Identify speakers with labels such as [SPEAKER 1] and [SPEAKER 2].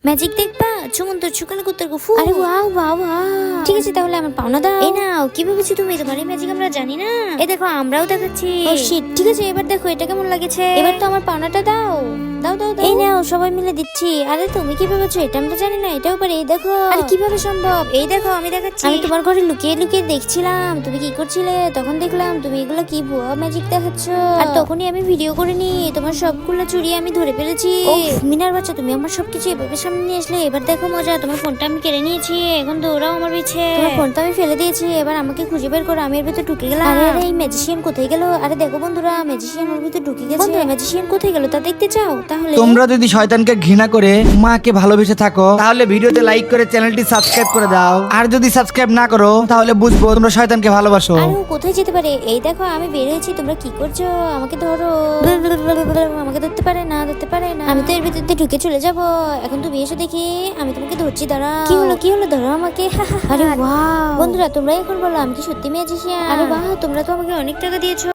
[SPEAKER 1] Magic দেখবা চুমন্ত চুকালে কুত্তার গুফু। আরে ওয়াও ওয়াও ওয়াও, ঠিক আছে তাহলে আমার পাওনা দাও। এই নাও, কি ভেবেছি তুমি? তোমার এই ম্যাজিক আমরা জানি না। এই দেখো আমরাও দেখাচ্ছি। ও শিট, ঠিক আছে এবার দেখো এটা কেমন লাগেছে। এবার তো আমার পাওনাটা দাও দাও দাও দাও। এই নাও সবাই মিলে দিচ্ছি। আরে তুমি কি ভেবেছো এটা আমরা জানি না? এটাও পারে। এই দেখো। আরে কিভাবে সম্ভব? এই দেখো আমি দেখাচ্ছি। আমি তোমার ঘরে লুকিয়ে লুকিয়ে দেখছিলাম তুমি কি করছিলে, তখন দেখলাম তুমি এগুলো কি ভুয়া ম্যাজিক দেখাচ্ছ। আর তখনই আমি ভিডিও করে নি তোমার সবগুলো চুরি আমি ধরে ফেলেছি। মিনার বাচ্চা, তুমি আমার সবকিছু এভাবে সামনে নিয়ে আসলে। এবার দেখো মজা, তোমার ফোনটা আমি কেড়ে নিয়েছি, এখন দৌড়াও আমার পিছে। তোমার ফোনটা আমি ফেলে দিয়েছি, এবার আমাকে খুঁজে বের করো। আমি এর ভিতরে ঢুকে গেলাম। আরে আরে এই ম্যাজিশিয়ান কোথায় গেল? আরে দেখো বন্ধুরা, ম্যাজিশিয়ান ওর ভিতরে ঢুকে গেছে। বন্ধুরা ম্যাজিশিয়ান কোথায় গেল তা দেখতে চাও? তাহলে
[SPEAKER 2] তোমরা যদি শয়তানকে ঘৃণা করে মাকে ভালোবেসে থাকো তাহলে ভিডিওতে লাইক করে চ্যানেলটি সাবস্ক্রাইব করে দাও। আর যদি সাবস্ক্রাইব না করো তাহলে বুঝবো তোমরা শয়তানকে ভালোবাসো।
[SPEAKER 1] আরে ও কোথায় যেতে পারে? এই দেখো আমি বের হয়েছি, তোমরা কি করছো? আমাকে ধরো। আমাকে ধরতে পারে না, ধরতে পারে না। আমি তো এর ভিতর দিয়ে ঢুকে চলে যাব। এখন তুমি এসে দেখি আমি তোমাকে ধরছি, দাঁড়াও। কি হলো কি হলো? ধরো আমাকে। আরে ওয়াও বন্ধুরা, তোমরা এখন বলো আমি কি সত্যি ম্যাজিশিয়ান? আরে বাহ, তোমরা তো আমাকে অনেক টাকা দিয়েছো।